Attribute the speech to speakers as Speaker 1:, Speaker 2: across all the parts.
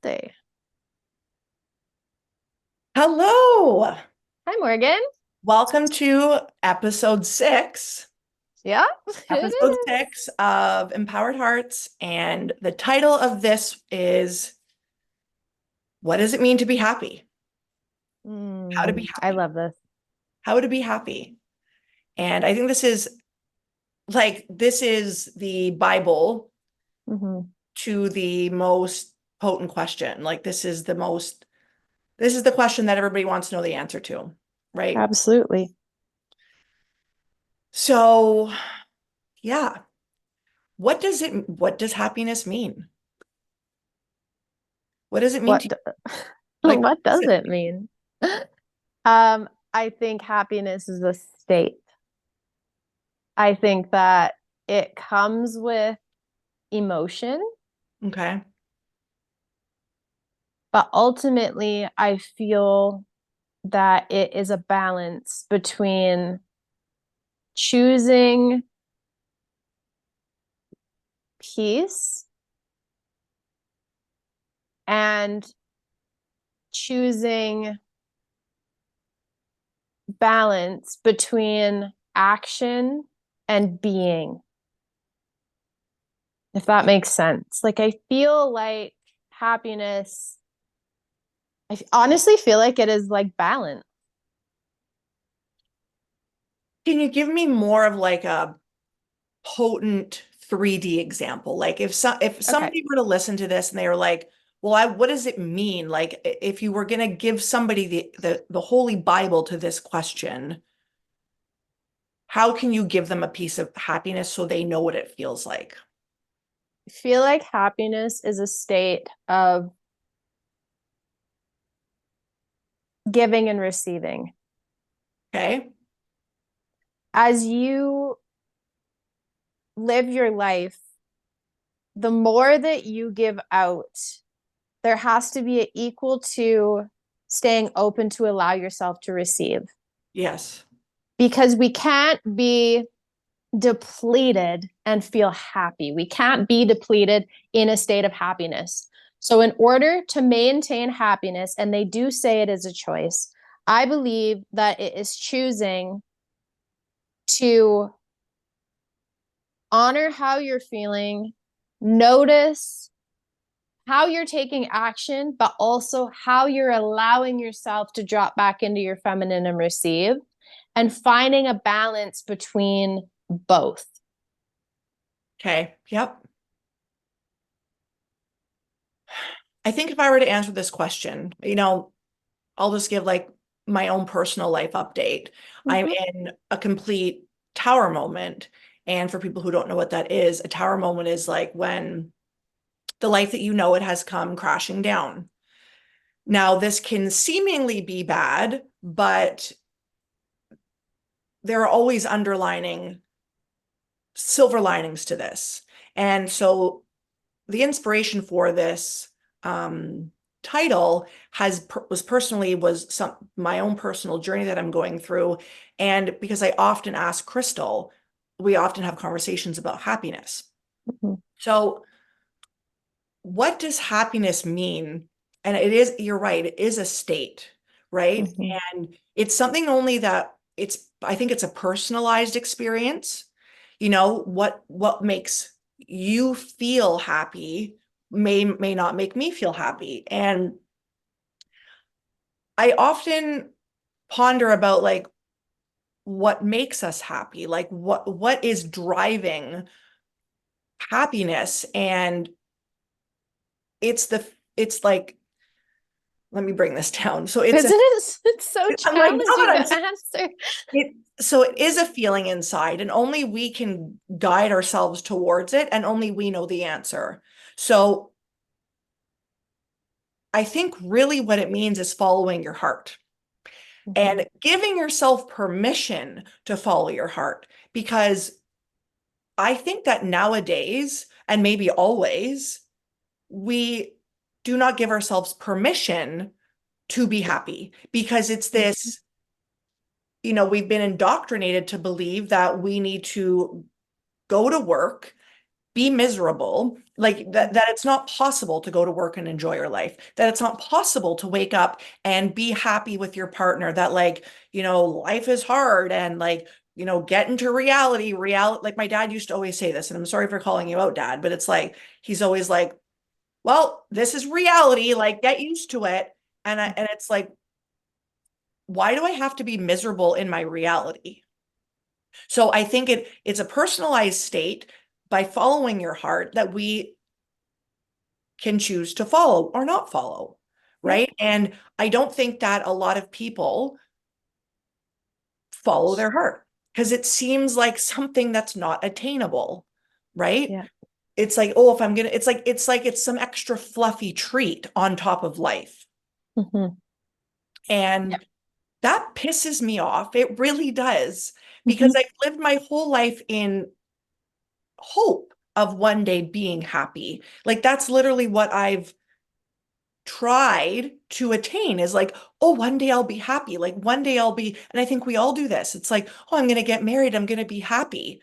Speaker 1: Day.
Speaker 2: Hello.
Speaker 1: Hi, Morgan.
Speaker 2: Welcome to episode six.
Speaker 1: Yeah, it
Speaker 2: Episode
Speaker 1: is.
Speaker 2: six of Empowered Hearts. And the title of this is What Does It Mean to Be Happy? How to be
Speaker 1: I
Speaker 2: happy.
Speaker 1: love this.
Speaker 2: How to be happy. And I think this is the Bible
Speaker 1: Hmm.
Speaker 2: to the most potent question. This is the question that everybody wants to know the answer to, right?
Speaker 1: Absolutely.
Speaker 2: So, yeah. What does happiness mean? What does it mean
Speaker 1: What
Speaker 2: to
Speaker 1: d-
Speaker 2: you? Like,
Speaker 1: what does it mean? I think happiness is a state. I think that it comes with emotion,
Speaker 2: okay.
Speaker 1: but ultimately I feel that it is a balance between choosing peace and choosing balance between action and being, if that makes sense. Like, I feel like happiness, honestly feel like it is like balance.
Speaker 2: Can you give me more of like a potent 3D example? Like if
Speaker 1: Okay.
Speaker 2: somebody were to listen to this and they were like, well, what does it mean? Like if you were going to give somebody the Holy Bible to this question, how can you give them a piece of happiness so they know what it feels like?
Speaker 1: I feel like happiness is a state of giving and receiving.
Speaker 2: Okay?
Speaker 1: As you live your life, the more that you give out, there has to be an equal to staying open to allow yourself to receive.
Speaker 2: Yes.
Speaker 1: Because we can't be depleted and feel happy. We can't be depleted in a state of happiness. So, in order to maintain happiness, and they do say it is a choice, I believe that it is choosing to honor how you're feeling, notice how you're taking action, but also how you're allowing yourself to drop back into your feminine and receive, and finding a balance between both.
Speaker 2: Okay. Yep. I think if I were to answer this question, I'll just give like my own personal life update. I'm
Speaker 1: Mm-hmm.
Speaker 2: in a complete tower moment. And for people who don't know what that is, a tower moment is like when the life that you know it has come crashing down. Now, this can seemingly be bad, but there are always underlining silver linings to this. And so the inspiration for this title was personally was some my own personal journey that I'm going through, and because I often ask Krystle, we often have conversations about happiness.
Speaker 1: Mm-hmm.
Speaker 2: So, what does happiness mean? And it is, you're right, it is a state, right?
Speaker 1: Mm-hmm.
Speaker 2: And it's something only that I think it's a personalized experience. What makes you feel happy may not make me feel happy. And I often ponder about like what makes us happy, like what is driving happiness. And it's like, let me bring this down. So
Speaker 1: Because it's so
Speaker 2: I'm like, no, but
Speaker 1: challenging to answer.
Speaker 2: so it is a feeling inside, and only we can guide ourselves towards it, and only we know the answer. So I think really what it means is following your heart
Speaker 1: Mm-hmm.
Speaker 2: and giving yourself permission to follow your heart. Because I think that nowadays, and maybe always, we do not give ourselves permission to be happy because it's
Speaker 1: Mm-hmm.
Speaker 2: this, we've been indoctrinated to believe that we need to go to work be miserable, like that it's not possible to go to work and enjoy your life, that it's not possible to wake up and be happy with your partner, that like, life is hard and like, get into reality, like my dad used to always say this, and I'm sorry for calling you out, Dad, but it's like he's always like, well, this is reality, like get used to it. And it's like, why do I have to be miserable in my reality? So I think it's a personalized state by following your heart that we can choose to follow or not follow,
Speaker 1: Yep.
Speaker 2: right? And I don't think that a lot of people follow their heart because it seems like something that's not attainable, right?
Speaker 1: Yeah.
Speaker 2: It's like, oh, if I'm gonna, it's like it's some extra fluffy treat on top of life.
Speaker 1: Hmm.
Speaker 2: And that pisses me off. It really does. Because
Speaker 1: Hmm.
Speaker 2: I've lived my whole life in hope of one day being happy. Like that's literally what I've tried to attain, is like, oh, one day I'll be happy. Like one day I'll be, and I think we all do this. It's like, oh, I'm going to get married. I'm going to be happy.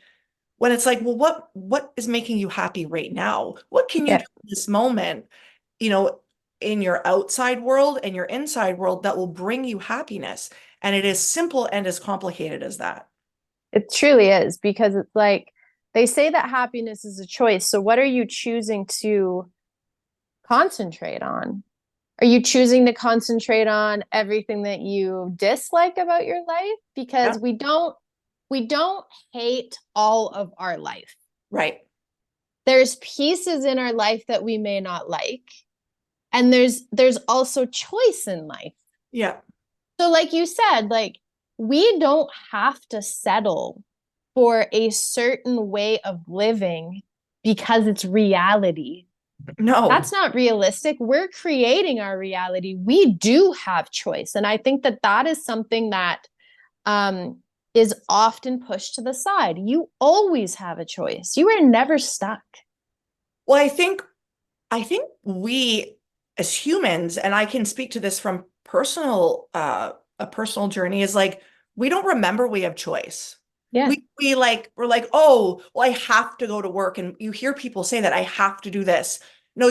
Speaker 2: When it's like, well, what is making you happy right now? What can you do
Speaker 1: Yeah.
Speaker 2: in this moment, you know, in your outside world and your inside world that will bring you happiness? And it is simple and as complicated as that.
Speaker 1: It truly is, because it's like they say that happiness is a choice. So what are you choosing to concentrate on? Are you choosing to concentrate on everything that you dislike about your life?
Speaker 2: Yeah.
Speaker 1: Because we don't hate all of our life.
Speaker 2: Right.
Speaker 1: There's pieces in our life that we may not like, and there's also choice in life.
Speaker 2: Yeah.
Speaker 1: So like you said, like we don't have to settle for a certain way of living because it's reality.
Speaker 2: No.
Speaker 1: That's not realistic. We're creating our reality. We do have choice. And I think that that is something that um, is often pushed to the side. You always have a choice. You are never stuck.
Speaker 2: Well, I think we as humans, and I can speak to this from a personal journey, is like we don't remember we have choice.
Speaker 1: Yeah.
Speaker 2: We're like, oh, well, I have to go to work. And you hear people say that I have to do this. No,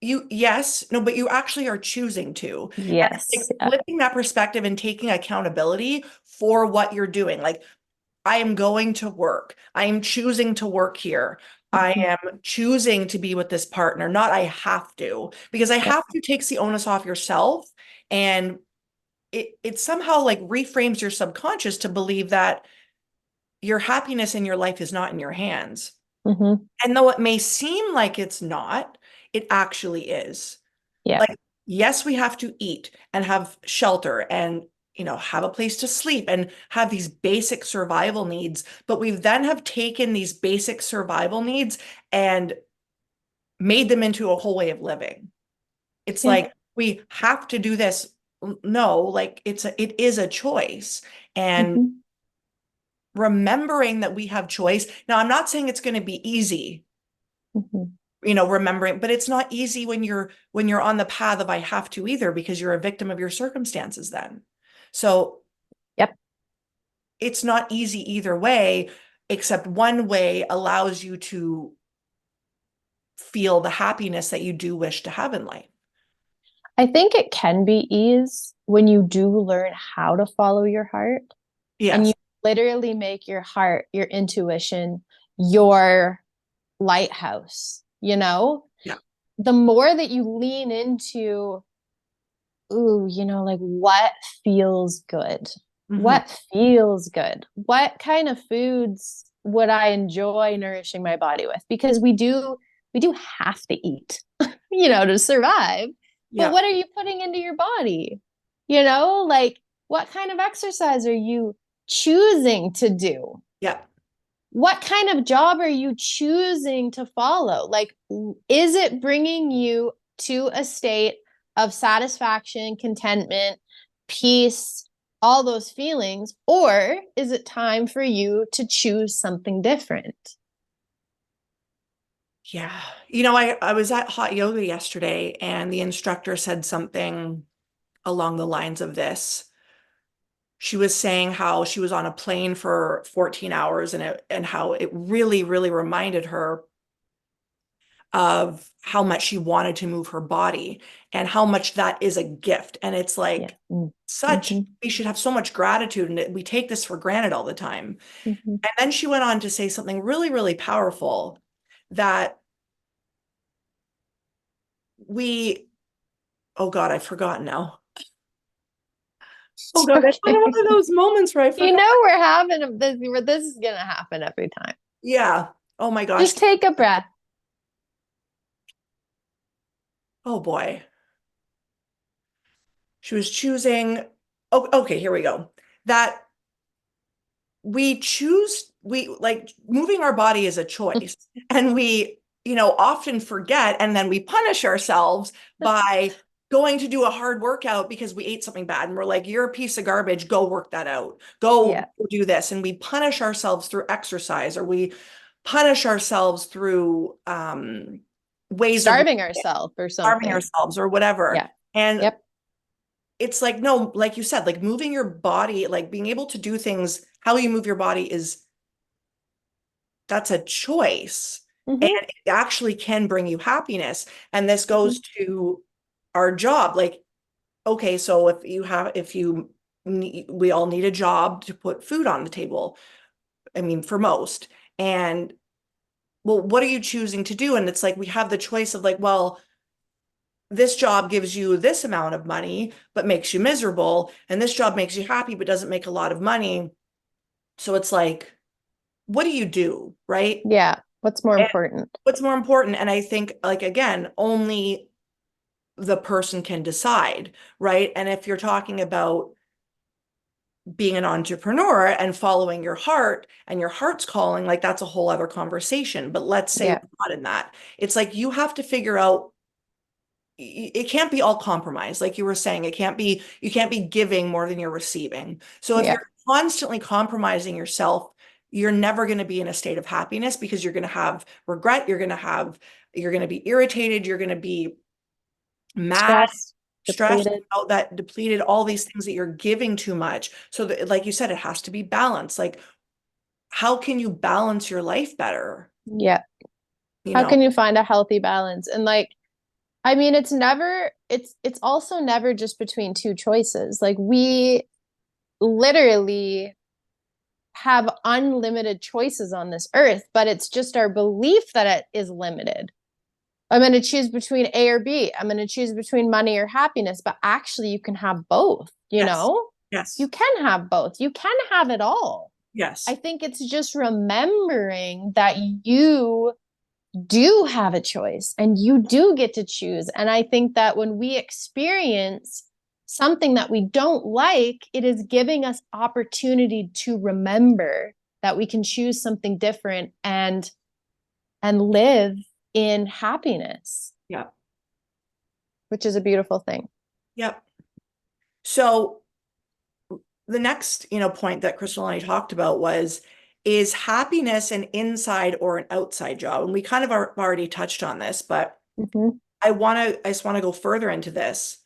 Speaker 2: yes, no, but you actually are choosing to. And it's like
Speaker 1: Yes. Yeah.
Speaker 2: flipping that perspective and taking accountability for what you're doing. Like I am going to work. I am choosing to work here. I
Speaker 1: Mhm.
Speaker 2: am choosing to be with this partner, not I have to, because I
Speaker 1: Yeah.
Speaker 2: have to takes the onus off yourself. And it somehow like reframes your subconscious to believe that your happiness in your life is not in your hands.
Speaker 1: Hmm.
Speaker 2: And though it may seem like it's not, it actually is.
Speaker 1: Yeah.
Speaker 2: Like, yes, we have to eat and have shelter and, have a place to sleep and have these basic survival needs. But we then have taken these basic survival needs and made them into a whole way of living. It's
Speaker 1: Yeah.
Speaker 2: like we have to do this. No, like it is a choice. And
Speaker 1: Hmm.
Speaker 2: remembering that we have choice. Now, I'm not saying it's going to be easy,
Speaker 1: Hmm.
Speaker 2: remembering, but it's not easy when you're on the path of I have to either, because you're a victim of your circumstances then. So
Speaker 1: Yep.
Speaker 2: it's not easy either way, except one way allows you to feel the happiness that you do wish to have in life.
Speaker 1: I think it can be ease when you do learn how to follow your heart, and you
Speaker 2: Yes.
Speaker 1: literally make your heart, your intuition, your lighthouse,
Speaker 2: Yeah.
Speaker 1: the more that you lean into, ooh, like what feels good?
Speaker 2: Hmm.
Speaker 1: What feels good? What kind of foods would I enjoy nourishing my body with? Because we do have to eat, to survive. But
Speaker 2: Yeah.
Speaker 1: what are you putting into your body? Like what kind of exercise are you choosing to do?
Speaker 2: Yeah.
Speaker 1: What kind of job are you choosing to follow? Like, is it bringing you to a state of satisfaction, contentment, peace, all those feelings? Or is it time for you to choose something different?
Speaker 2: Yeah. I was at hot yoga yesterday and the instructor said something along the lines of this. she was saying how she was on a plane for 14 hours and how it really, really reminded her of how much she wanted to move her body and how much that is a gift. And it's
Speaker 1: Yeah.
Speaker 2: like such,
Speaker 1: Mm-hmm.
Speaker 2: we should have so much gratitude and we take this for granted all the time.
Speaker 1: Mm-hmm.
Speaker 2: And then she went on to say something really, really powerful that we, oh God, I've forgotten now. Oh God, it's one
Speaker 1: Okay.
Speaker 2: of those moments where I
Speaker 1: You
Speaker 2: forgot.
Speaker 1: know we're having this is gonna happen every time.
Speaker 2: Yeah. Oh my gosh.
Speaker 1: Just take a breath.
Speaker 2: Oh boy. She was choosing. Oh, okay, here we go. That we choose, we like moving our body is a choice. And we, often forget and then we punish ourselves by going to do a hard workout because we ate something bad. And we're like, you're a piece of garbage. Go work that out. Go
Speaker 1: Yeah.
Speaker 2: do this. And we punish ourselves through exercise or we punish ourselves through ways of
Speaker 1: Starving ourselves or
Speaker 2: harming
Speaker 1: something.
Speaker 2: ourselves or whatever.
Speaker 1: Yeah.
Speaker 2: And
Speaker 1: Yep.
Speaker 2: it's like, no, like you said, like moving your body, like being able to do things, how you move your body is that's a choice. And
Speaker 1: Mm-hmm.
Speaker 2: it actually can bring you happiness. And this
Speaker 1: Mm-hmm.
Speaker 2: goes to our job. Like, okay, so if you need, we all need a job to put food on the table. I mean, for most. And well, what are you choosing to do? And it's like we have the choice of like, well, this job gives you this amount of money, but makes you miserable. And this job makes you happy, but doesn't make a lot of money. So it's like, what do you do? Right.
Speaker 1: Yeah. What's more
Speaker 2: And
Speaker 1: important?
Speaker 2: what's more important? And I think, like, again, only the person can decide. Right. And if you're talking about being an entrepreneur and following your heart and your heart's calling, like that's a whole other conversation. But let's say we're
Speaker 1: Yeah.
Speaker 2: not in that. It's like you have to figure out it can't be all compromise. Like you were saying, you can't be giving more than you're receiving. So if
Speaker 1: Yeah.
Speaker 2: you're constantly compromising yourself, you're never going to be in a state of happiness because you're going to have regret. You're going to be irritated. You're going to be mad,
Speaker 1: Stress,
Speaker 2: stressed,
Speaker 1: depleted.
Speaker 2: out that depleted, all these things that you're giving too much. So that, like you said, it has to be balanced. Like, how can you balance your life better?
Speaker 1: Yeah.
Speaker 2: You
Speaker 1: How
Speaker 2: know?
Speaker 1: can you find a healthy balance? And like, I mean, it's also never just between two choices. Like we literally have unlimited choices on this earth, but it's just our belief that it is limited. I'm going to choose between A or B. I'm going to choose between money or happiness, but actually you can have both, you
Speaker 2: Yes.
Speaker 1: know? You
Speaker 2: Yes.
Speaker 1: can have both. You can have it all. I
Speaker 2: Yes.
Speaker 1: think it's just remembering that you do have a choice and you do get to choose. And I think that when we experience something that we don't like, it is giving us opportunity to remember that we can choose something different and live in happiness,
Speaker 2: Yep.
Speaker 1: which is a beautiful thing.
Speaker 2: Yep. So the next, point that Krystle and I talked about was, is happiness an inside or an outside job? And we kind of already touched on this, but
Speaker 1: Mm-hmm.
Speaker 2: I just want to go further into this.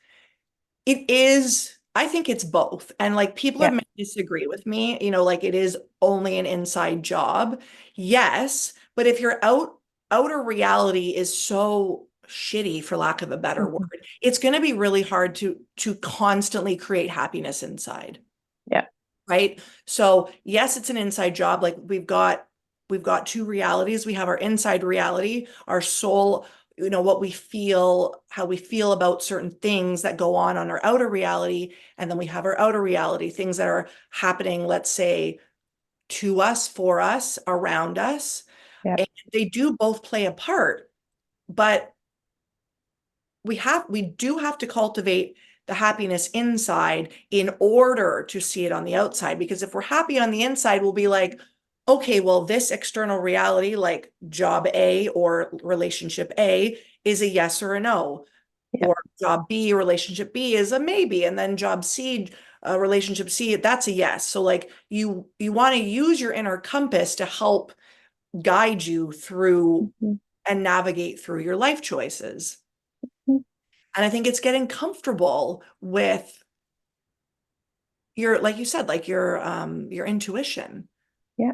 Speaker 2: It is, I think it's both. And like people
Speaker 1: Yeah.
Speaker 2: have may disagree with me, like it is only an inside job. Yes, but if your outer reality is so shitty, for lack of a better
Speaker 1: Mm-hmm.
Speaker 2: word, it's going to be really hard to constantly create happiness inside.
Speaker 1: Yeah.
Speaker 2: Right? So yes, it's an inside job. Like we've got two realities. We have our inside reality, our soul, what we feel, how we feel about certain things that go on our outer reality. And then we have our outer reality, things that are happening, let's say, to us, for us, around us.
Speaker 1: Yeah.
Speaker 2: And they do both play a part, but we do have to cultivate the happiness inside in order to see it on the outside. Because if we're happy on the inside, we'll be like, okay, well, this external reality, like job A or relationship A, is a yes or a no.
Speaker 1: Yeah.
Speaker 2: Or job B, relationship B is a maybe. And then job C, relationship C, that's a yes. So like you want to use your inner compass to help guide you through
Speaker 1: Mm-hmm.
Speaker 2: and navigate through your life choices. And I think it's getting comfortable with your, like you said, like your intuition.
Speaker 1: Yeah,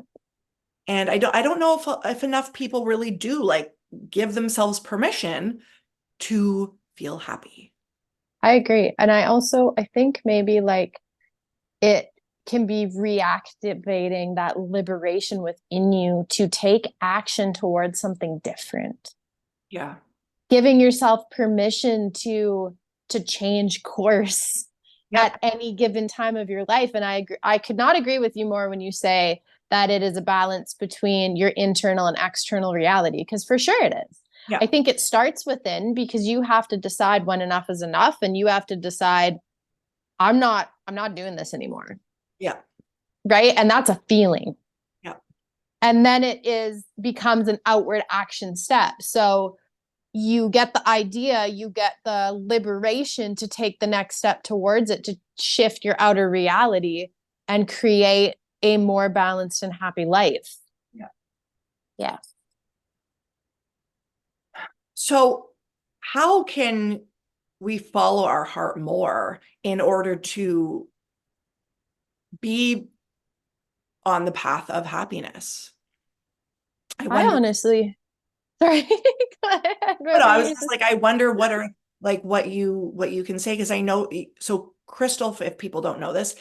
Speaker 2: And I don't know if enough people really do like give themselves permission to feel happy.
Speaker 1: I agree. And I think maybe like it can be reactivating that liberation within you to take action towards something different.
Speaker 2: Yeah.
Speaker 1: Giving yourself permission to change course
Speaker 2: Yep.
Speaker 1: at any given time of your life. And I could not agree with you more when you say that it is a balance between your internal and external reality, because for sure it is.
Speaker 2: Yeah.
Speaker 1: I think it starts within, because you have to decide when enough is enough, and you have to decide I'm not doing this anymore.
Speaker 2: Yeah.
Speaker 1: Right? And that's a feeling.
Speaker 2: Yeah.
Speaker 1: And then it is becomes an outward action step. So you get the idea, you get the liberation to take the next step towards it, to shift your outer reality and create a more balanced and happy life.
Speaker 2: Yeah.
Speaker 1: Yeah.
Speaker 2: So how can we follow our heart more in order to be on the path of happiness? I
Speaker 1: I
Speaker 2: wonder,
Speaker 1: honestly, sorry, go ahead.
Speaker 2: but
Speaker 1: What were
Speaker 2: I was
Speaker 1: you
Speaker 2: just like, I wonder what are like what you can say, because I know so Krystle, if people don't know this,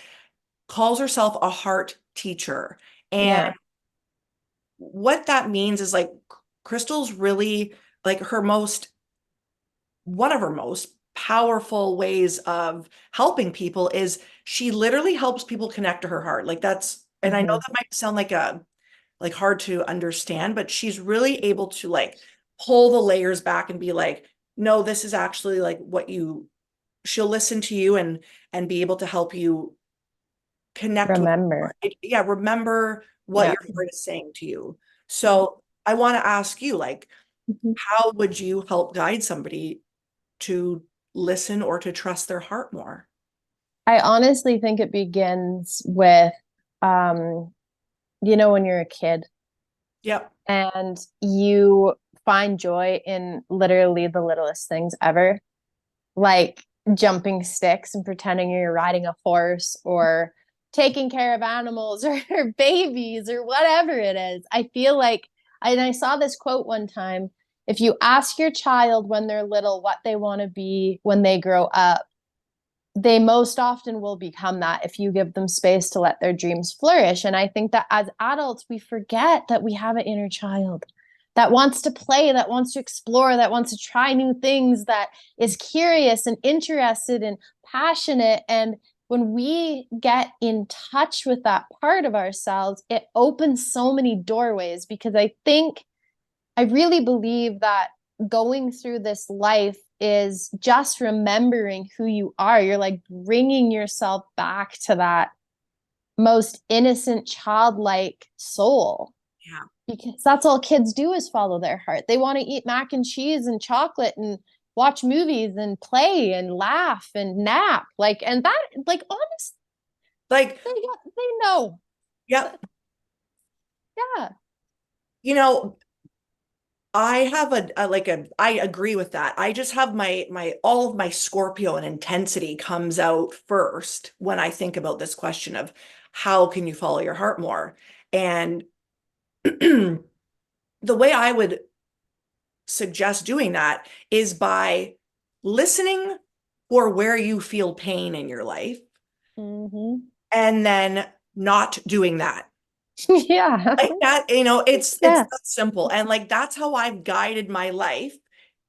Speaker 2: calls herself a heart teacher. And
Speaker 1: Yeah.
Speaker 2: what that means is like Krystle's really like her most one of her most powerful ways of helping people is she literally helps people connect to her heart. Like that's, and I know
Speaker 1: Mm-hmm.
Speaker 2: that might sound like hard to understand, but she's really able to like pull the layers back and be like, no, this is actually like what you, she'll listen to you and be able to help you connect with,
Speaker 1: Remember.
Speaker 2: yeah, remember what
Speaker 1: Yeah.
Speaker 2: your heart is saying to you. So I want to ask you, like,
Speaker 1: Mhm.
Speaker 2: how would you help guide somebody to listen or to trust their heart more?
Speaker 1: I honestly think it begins with, um, when you're a kid
Speaker 2: Yep.
Speaker 1: and you find joy in literally the littlest things ever, like jumping sticks and pretending you're riding a horse, or taking care of animals, or babies, or whatever it is. I feel like, and I saw this quote one time, if you ask your child when they're little what they want to be when they grow up, they most often will become that if you give them space to let their dreams flourish. And I think that as adults, we forget that we have an inner child that wants to play, that wants to explore, that wants to try new things, that is curious and interested and passionate. And when we get in touch with that part of ourselves, it opens so many doorways, because I really believe that going through this life is just remembering who you are. You're like bringing yourself back to that most innocent, childlike soul,
Speaker 2: Yeah.
Speaker 1: because that's all kids do is follow their heart. They want to eat mac and cheese and chocolate and watch movies and play and laugh and nap. Like, and that, like, honestly,
Speaker 2: Like,
Speaker 1: they know.
Speaker 2: yep.
Speaker 1: Yeah.
Speaker 2: You know, I have I agree with that. I just have my all of my Scorpio and intensity comes out first when I think about this question of how can you follow your heart more? And the way I would suggest doing that is by listening for where you feel pain in your life
Speaker 1: Mm-hmm.
Speaker 2: and then not doing that.
Speaker 1: Yeah.
Speaker 2: Like that, it's
Speaker 1: Yeah.
Speaker 2: that simple. And like that's how I've guided my life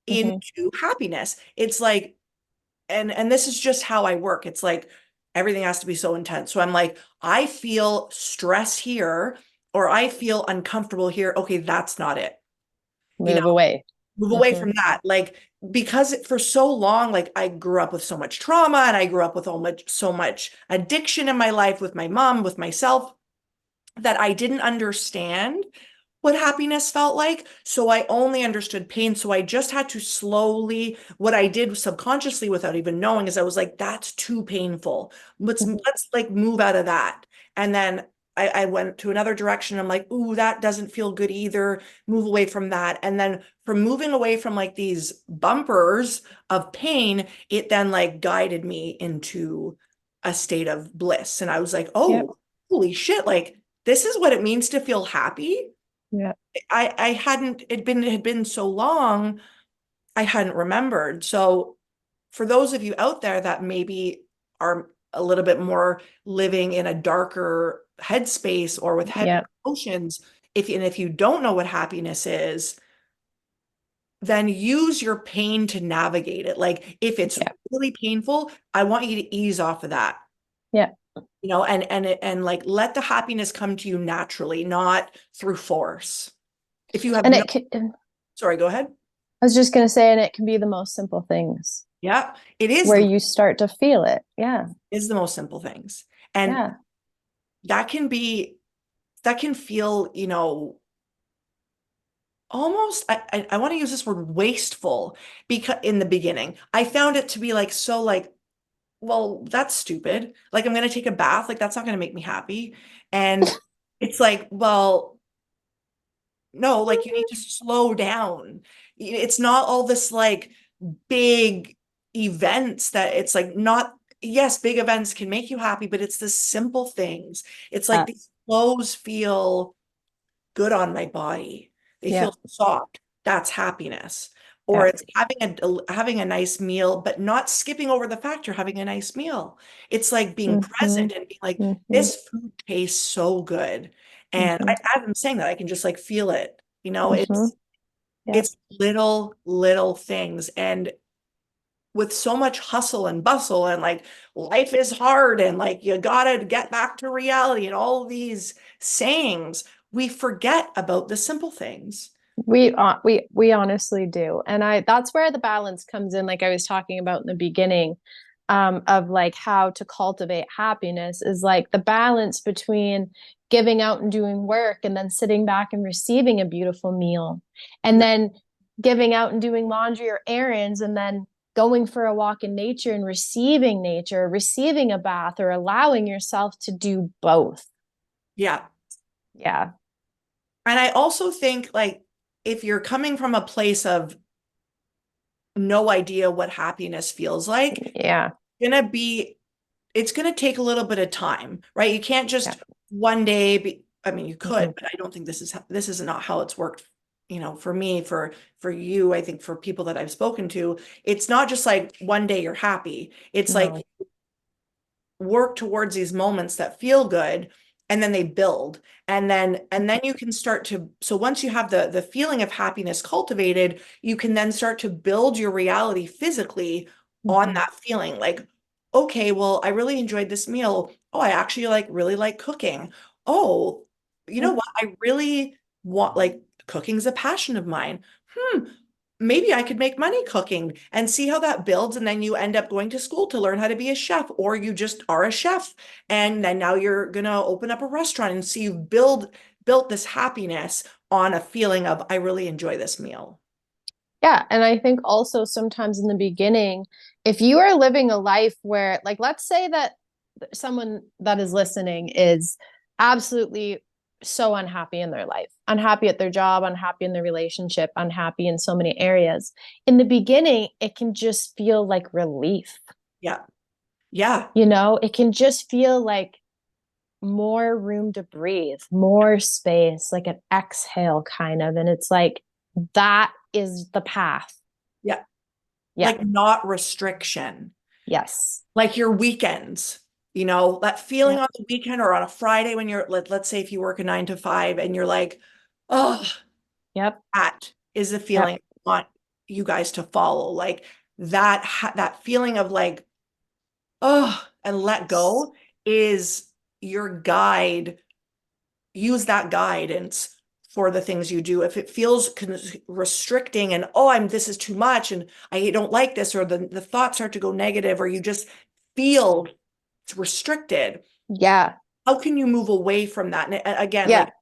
Speaker 1: Mm-hmm.
Speaker 2: into happiness. It's like, and this is just how I work. It's like everything has to be so intense. So I'm like, I feel stress here or I feel uncomfortable here. Okay, that's not it. You know,
Speaker 1: Move away.
Speaker 2: move away
Speaker 1: Mm-hmm.
Speaker 2: from that. Like because for so long, like I grew up with so much trauma and I grew up with so much addiction in my life with my mom, with myself, that I didn't understand what happiness felt like. So I only understood pain. So I just had to slowly, what I did subconsciously without even knowing is I was like, that's too painful. Let's like move out of that. And then I went to another direction. I'm like, ooh, that doesn't feel good either. Move away from that. And then from moving away from like these bumpers of pain, it then like guided me into a state of bliss. And I was like,
Speaker 1: Yep.
Speaker 2: oh, holy shit, like this is what it means to feel happy.
Speaker 1: Yep.
Speaker 2: I hadn't, it had been so long, I hadn't remembered. So for those of you out there that maybe are a little bit more living in a darker headspace or with heavy
Speaker 1: Yep.
Speaker 2: emotions, if you don't know what happiness is, then use your pain to navigate it. Like if it's
Speaker 1: Yep.
Speaker 2: really painful, I want you to ease off of that,
Speaker 1: Yep.
Speaker 2: and like let the happiness come to you naturally, not through force. If you have
Speaker 1: And
Speaker 2: no,
Speaker 1: it can,
Speaker 2: sorry, go ahead.
Speaker 1: I was just going to say, and it can be the most simple things
Speaker 2: Yeah, it is
Speaker 1: where you start to feel it. Yeah.
Speaker 2: the most simple things. And
Speaker 1: Yeah.
Speaker 2: that can be, that can feel, almost, I want to use this word wasteful, because in the beginning, I found it to be like so like, well, that's stupid. Like I'm gonna take a bath, like that's not gonna make me happy. And it's like, well, no, like you need to slow down. It's not all this like big events that it's like not, yes, big events can make you happy, but it's the simple things. It's like these
Speaker 1: Yes.
Speaker 2: clothes feel good on my body. They
Speaker 1: Yeah.
Speaker 2: feel soft. That's happiness. Or
Speaker 1: Yeah.
Speaker 2: it's having a nice meal, but not skipping over the fact you're having a nice meal. It's like being
Speaker 1: Mm-hmm.
Speaker 2: present and being like,
Speaker 1: Mm-hmm.
Speaker 2: this food tastes so good. And
Speaker 1: Mm-hmm.
Speaker 2: as I'm saying that, I can just like feel it.
Speaker 1: Mm-hmm. Yep.
Speaker 2: It's little things. And with so much hustle and bustle and like life is hard and like you gotta get back to reality and all these sayings, we forget about the simple things.
Speaker 1: We honestly do. And that's where the balance comes in, like I was talking about in the beginning, of like how to cultivate happiness is like the balance between giving out and doing work and then sitting back and receiving a beautiful meal. And
Speaker 2: Yeah.
Speaker 1: then giving out and doing laundry or errands and then going for a walk in nature and receiving nature, receiving a bath, or allowing yourself to do both.
Speaker 2: Yeah.
Speaker 1: Yeah.
Speaker 2: And I also think like if you're coming from a place of no idea what happiness feels like,
Speaker 1: Yeah.
Speaker 2: gonna be it's gonna take a little bit of time, right? You can't
Speaker 1: Yeah.
Speaker 2: just one day be, I mean, you
Speaker 1: Mm-hmm.
Speaker 2: could, but I don't think this is not how it's worked, for me, for you, I think for people that I've spoken to, it's not just like one day you're happy. It's like
Speaker 1: No.
Speaker 2: work towards these moments that feel good, and then they build, and then you can start to, so once you have the feeling of happiness cultivated, you can then start to build your reality physically on
Speaker 1: Mm-hmm.
Speaker 2: that feeling. Like, okay, well, I really enjoyed this meal. Oh, I actually like really like cooking. Oh, you know
Speaker 1: Yep.
Speaker 2: what, I really want, like, cooking's a passion of mine. Maybe I could make money cooking, and see how that builds. And then you end up going to school to learn how to be a chef, or you just are a chef. And then now you're gonna open up a restaurant, and so you've built this happiness on a feeling of, I really enjoy this meal.
Speaker 1: Yeah, and I think also sometimes in the beginning, if you are living a life where, like, let's say that someone that is listening is absolutely so unhappy in their life, unhappy at their job, unhappy in their relationship, unhappy in so many areas. In the beginning, it can just feel like relief.
Speaker 2: Yeah. Yeah.
Speaker 1: It can just feel like more room to breathe, more space, like an exhale kind of. And it's like that is the path.
Speaker 2: Yeah.
Speaker 1: Yeah.
Speaker 2: Like not restriction.
Speaker 1: Yes.
Speaker 2: Like your weekends, that feeling
Speaker 1: Yep.
Speaker 2: on the weekend or on a Friday when let's say if you work a 9 to 5 and you're like, oh,
Speaker 1: Yep.
Speaker 2: that is the feeling
Speaker 1: Yep.
Speaker 2: I want you guys to follow. Like that feeling of like, oh, and let go is your guide. Use that guidance for the things you do. If it feels restricting and, oh, this is too much and I don't like this, or the thoughts start to go negative, or you just feel restricted,
Speaker 1: Yeah.
Speaker 2: how can you move away from that? And again,
Speaker 1: Yeah.
Speaker 2: like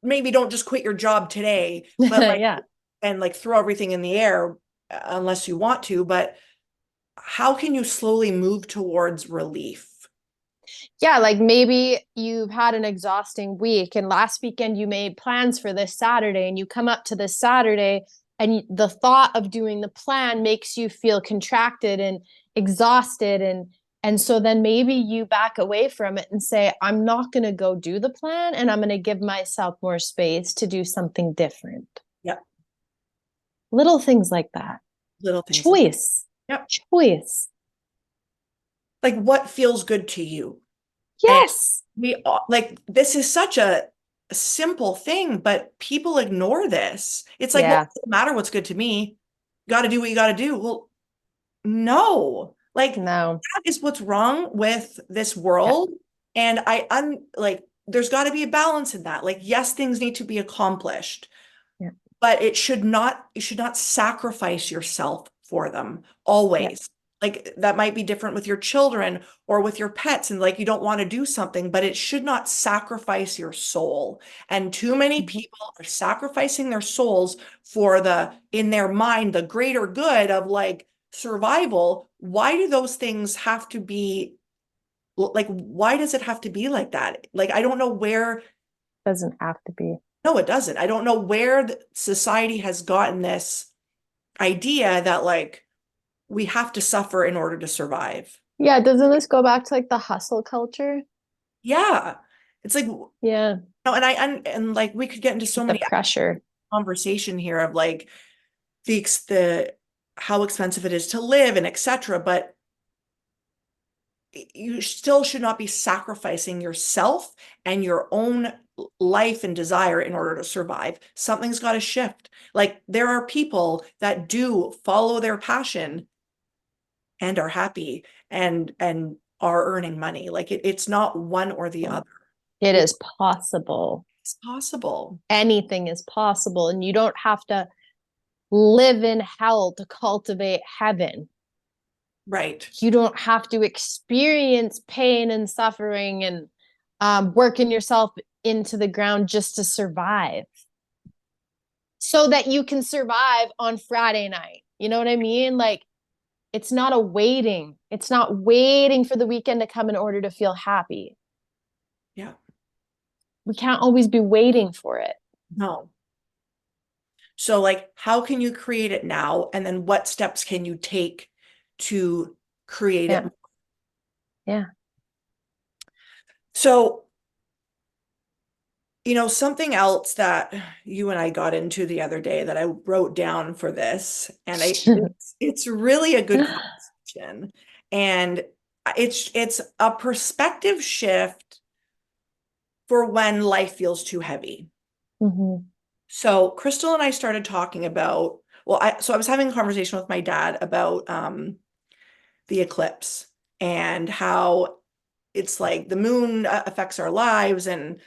Speaker 2: maybe don't just quit your job today, but like,
Speaker 1: Yeah.
Speaker 2: and like throw everything in the air, unless you want to, but how can you slowly move towards relief?
Speaker 1: Yeah. Like maybe you've had an exhausting week and last weekend you made plans for this Saturday and you come up to this Saturday and the thought of doing the plan makes you feel contracted and exhausted And so then maybe you back away from it and say, I'm not going to go do the plan and I'm going to give myself more space to do something different.
Speaker 2: Yep.
Speaker 1: Little things like that.
Speaker 2: Little things like,
Speaker 1: Choice.
Speaker 2: yep.
Speaker 1: Choice.
Speaker 2: Like what feels good to you. And
Speaker 1: Yes.
Speaker 2: like this is such a simple thing, but people ignore this. It's like, well,
Speaker 1: Yeah.
Speaker 2: it doesn't matter what's good to me. You got to do what you got to do. Well, no. Like
Speaker 1: No.
Speaker 2: that is what's wrong with this
Speaker 1: Yeah.
Speaker 2: world. And like there's got to be a balance in that. Like yes, things need to be accomplished,
Speaker 1: Yeah.
Speaker 2: but you should not sacrifice yourself for them
Speaker 1: Yeah.
Speaker 2: always. Like that might be different with your children or with your pets, and like you don't want to do something, but it should not sacrifice your soul. And too many
Speaker 1: Mhm.
Speaker 2: people are sacrificing their souls for in their mind, the greater good of like survival. Why do those things have to be like, why does it have to be like that? Like, I don't know where.
Speaker 1: Doesn't have to be.
Speaker 2: No, it doesn't. I don't know where society has gotten this idea that like we have to suffer in order to survive.
Speaker 1: Yeah. Doesn't this go back to like the hustle culture?
Speaker 2: Yeah. It's like, no,
Speaker 1: Yeah.
Speaker 2: and like we could get into so
Speaker 1: The
Speaker 2: many
Speaker 1: pressure.
Speaker 2: conversation here of like the how expensive it is to live and etc. But you still should not be sacrificing yourself and your own life and desire in order to survive. Something's got to shift. Like there are people that do follow their passion and are happy and are earning money. Like it's not one or the other.
Speaker 1: It
Speaker 2: It's
Speaker 1: is possible.
Speaker 2: possible.
Speaker 1: Anything is possible. And you don't have to live in hell to cultivate heaven.
Speaker 2: Right.
Speaker 1: You don't have to experience pain and suffering and working yourself into the ground just to survive so that you can survive on Friday night. You know what I mean? Like, it's not a waiting. It's not waiting for the weekend to come in order to feel happy.
Speaker 2: Yeah.
Speaker 1: We can't always be waiting for it.
Speaker 2: No. So like how can you create it now? And then what steps can you take to create it?
Speaker 1: Yeah. Yeah.
Speaker 2: So, something else that you and I got into the other day that I wrote down for this, and it's really a good conversation. And it's a perspective shift for when life feels too heavy.
Speaker 1: Mm-hmm.
Speaker 2: So Krystle and I started talking about, well, I was having a conversation with my dad about the eclipse and how it's like the moon affects our lives and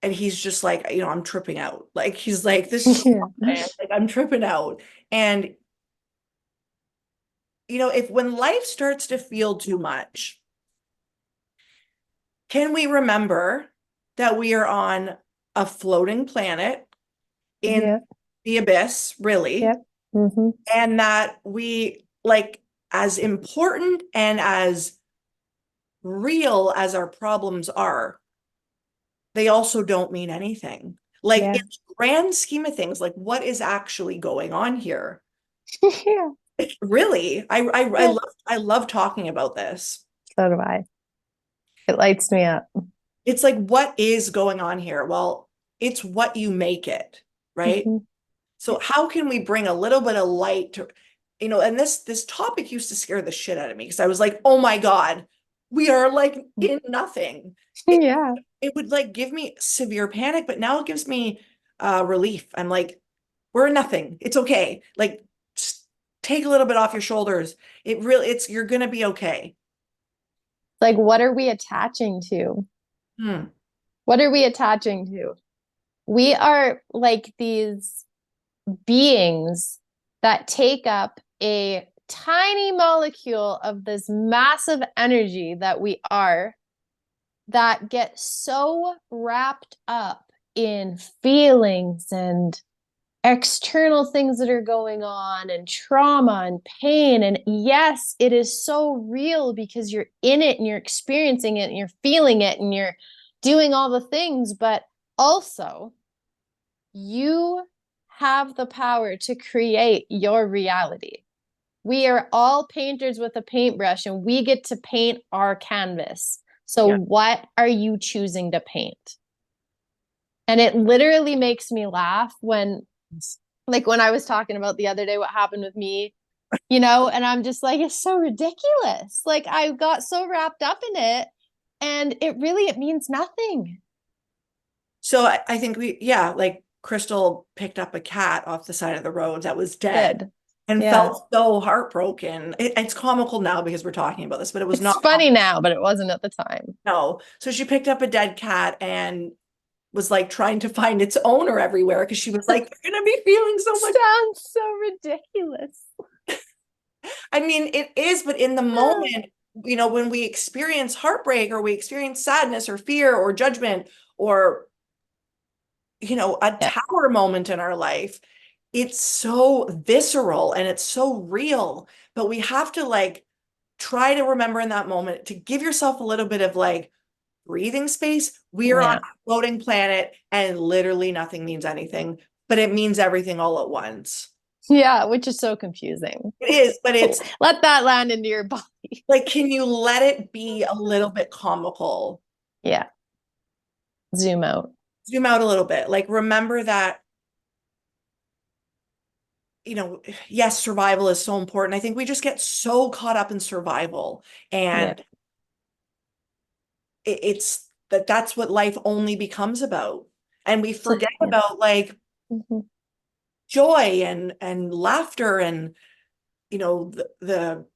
Speaker 2: he's just like, I'm tripping out. Like he's like, this is
Speaker 1: Yeah.
Speaker 2: man, like I'm tripping out. And if when life starts to feel too much, can we remember that we are on a floating planet in
Speaker 1: Yeah.
Speaker 2: the abyss, really,
Speaker 1: Yep. Mm-hmm.
Speaker 2: and that we like as important and as real as our problems are, they also don't mean anything. Like in
Speaker 1: Yeah.
Speaker 2: the grand scheme of things, like what is actually going on here?
Speaker 1: Yeah.
Speaker 2: Really,
Speaker 1: Yeah.
Speaker 2: I love talking about this.
Speaker 1: So do I. It lights me up.
Speaker 2: It's like what is going on here? Well, it's what you make it, right?
Speaker 1: Mm-hmm.
Speaker 2: So how can we bring a little bit of light to, and this topic used to scare the shit out of me because I was like, oh my God, we are like in nothing. It,
Speaker 1: Yeah.
Speaker 2: it would like give me severe panic, but now it gives me relief. I'm like, we're in nothing. It's okay. Like just take a little bit off your shoulders. You're gonna be okay.
Speaker 1: Like, what are we attaching to?
Speaker 2: Hmm.
Speaker 1: What are we attaching to? We are like these beings that take up a tiny molecule of this massive energy that we are, that get so wrapped up in feelings and external things that are going on and trauma and pain. And yes, it is so real because you're in it and you're experiencing it and you're feeling it and you're doing all the things, but also you have the power to create your reality. We are all painters with a paintbrush and we get to paint our canvas. So
Speaker 2: Yeah.
Speaker 1: what are you choosing to paint? And it literally makes me laugh when, like, when I was talking about the other day what happened with me, and I'm just like, it's so ridiculous. Like, I got so wrapped up in it, and it means nothing.
Speaker 2: So I think like Krystle picked up a cat off the side of the road that was dead
Speaker 1: Did.
Speaker 2: and
Speaker 1: Yeah.
Speaker 2: felt so heartbroken. It's comical now because we're talking about this, but it was
Speaker 1: It's
Speaker 2: not
Speaker 1: funny
Speaker 2: comical.
Speaker 1: now, but it wasn't at the time.
Speaker 2: No. So she picked up a dead cat and was like trying to find its owner everywhere because she was like, "You're gonna be feeling so much."
Speaker 1: Sounds so ridiculous.
Speaker 2: I mean, it is, but in the moment, when we experience heartbreak or we experience sadness or fear or judgment or a
Speaker 1: Yeah.
Speaker 2: tower moment in our life, it's so visceral and it's so real. But we have to like try to remember in that moment to give yourself a little bit of like breathing space. We are on
Speaker 1: Yeah.
Speaker 2: a floating planet and literally nothing means anything, but it means everything all at once.
Speaker 1: Yeah, which is so confusing.
Speaker 2: It is, but it's
Speaker 1: Let that land into your body.
Speaker 2: like, can you let it be a little bit comical?
Speaker 1: Yeah. Zoom out.
Speaker 2: Zoom out a little bit. Like, remember that yes, survival is so important. I think we just get so caught up in survival
Speaker 1: Yeah.
Speaker 2: and it's that's what life only becomes about. And we
Speaker 1: So,
Speaker 2: forget
Speaker 1: yeah.
Speaker 2: about like
Speaker 1: Mhm.
Speaker 2: joy and laughter and the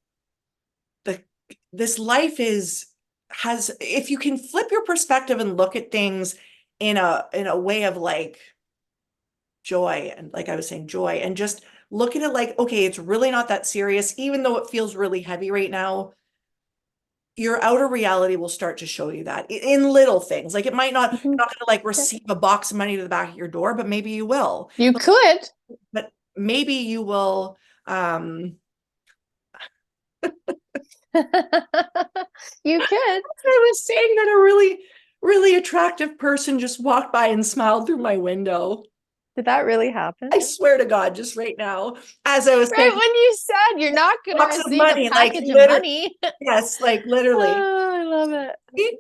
Speaker 2: this life is has if you can flip your perspective and look at things in a way of like joy and like I was saying joy and just look at it like okay, it's really not that serious even though it feels really heavy right now. Your outer reality will start to show you that in little things. Like it might not,
Speaker 1: Mhm.
Speaker 2: you're not going to like
Speaker 1: Yeah.
Speaker 2: receive a box of money to the back of your door, but maybe you will.
Speaker 1: You could.
Speaker 2: But maybe you will.
Speaker 1: You could.
Speaker 2: I was saying that a really, really attractive person just walked by and smiled through my window.
Speaker 1: Did that really happen?
Speaker 2: I swear to God, just right now, as I was
Speaker 1: Right
Speaker 2: saying,
Speaker 1: when you said you're not going to
Speaker 2: box of
Speaker 1: receive a
Speaker 2: money, like
Speaker 1: package of
Speaker 2: literally,
Speaker 1: money.
Speaker 2: yes, like literally.
Speaker 1: Oh, I love it.
Speaker 2: Like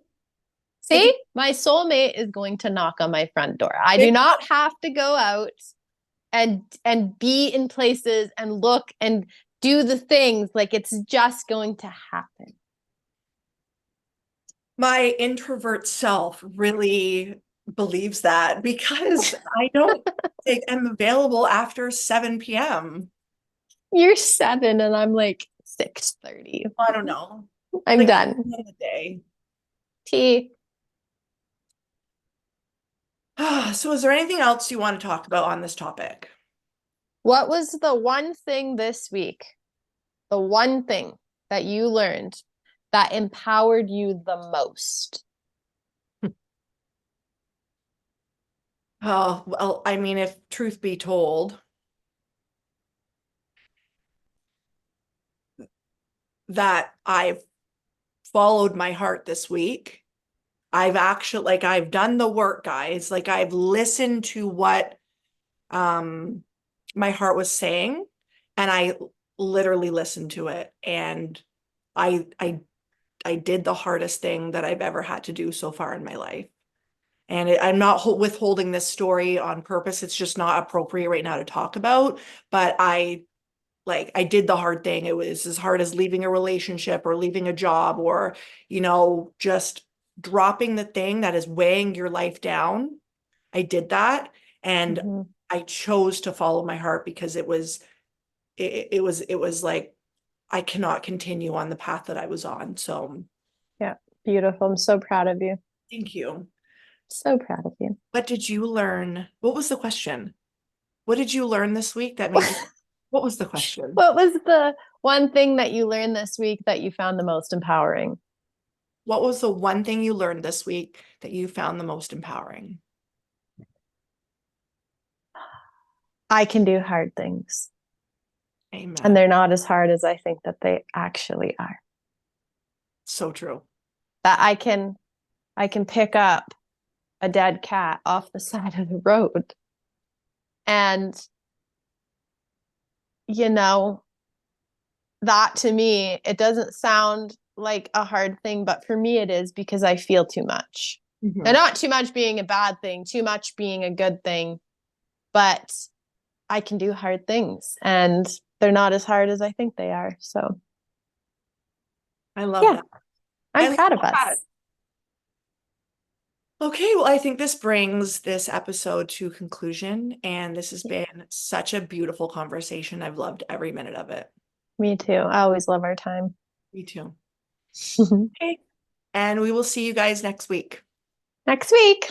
Speaker 1: See, my soulmate is going to knock on my front door. I do not have to go out and be in places and look and do the things, like it's just going to happen.
Speaker 2: my introvert self really believes that because I don't think I'm available after 7 p.m.
Speaker 1: You're 7 and I'm like 6:30.
Speaker 2: I don't know.
Speaker 1: I'm
Speaker 2: Like
Speaker 1: done.
Speaker 2: the end of the day.
Speaker 1: T.
Speaker 2: So is there anything else you want to talk about on this topic?
Speaker 1: What was the one thing this week, the one thing that you learned that empowered you the most?
Speaker 2: Oh, well, I mean, if truth be told, that I've followed my heart this week. I've actually like I've done the work, guys. Like I've listened to what um my heart was saying and I literally listened to it and I I I did the hardest thing that I've ever had to do so far in my life. And I'm not withholding this story on purpose. It's just not appropriate right now to talk about, but I did the hard thing. It was as hard as leaving a relationship or leaving a job or, just dropping the thing that is weighing your life down. I did that and
Speaker 1: Mm-hmm.
Speaker 2: I chose to follow my heart because it was like I cannot continue on the path that I was on. So
Speaker 1: Yeah, beautiful. I'm so proud of you.
Speaker 2: thank you.
Speaker 1: So proud of you.
Speaker 2: What did you learn? What was the question? What did you learn this week that made you, what was the question?
Speaker 1: What was the one thing that you learned this week that you found the most empowering?
Speaker 2: What was the one thing you learned this week that you found the most empowering?
Speaker 1: I can do hard things, and
Speaker 2: Amen.
Speaker 1: they're not as hard as I think that they actually are.
Speaker 2: So true.
Speaker 1: That I can pick up a dead cat off the side of the road and you know that to me, it doesn't sound like a hard thing, but for me it is because I feel too much. And
Speaker 2: Mhm.
Speaker 1: not too much being a bad thing, too much being a good thing, but I can do hard things and they're not as hard as I think they are. So,
Speaker 2: I love
Speaker 1: yeah,
Speaker 2: that.
Speaker 1: I'm
Speaker 2: I love
Speaker 1: proud of
Speaker 2: that.
Speaker 1: us.
Speaker 2: Okay, well, I think this brings this episode to conclusion, and this has been such a beautiful conversation. I've loved every minute of it.
Speaker 1: Me too. I always love our time.
Speaker 2: Me too. Okay, and we will see you guys next week.
Speaker 1: Next week.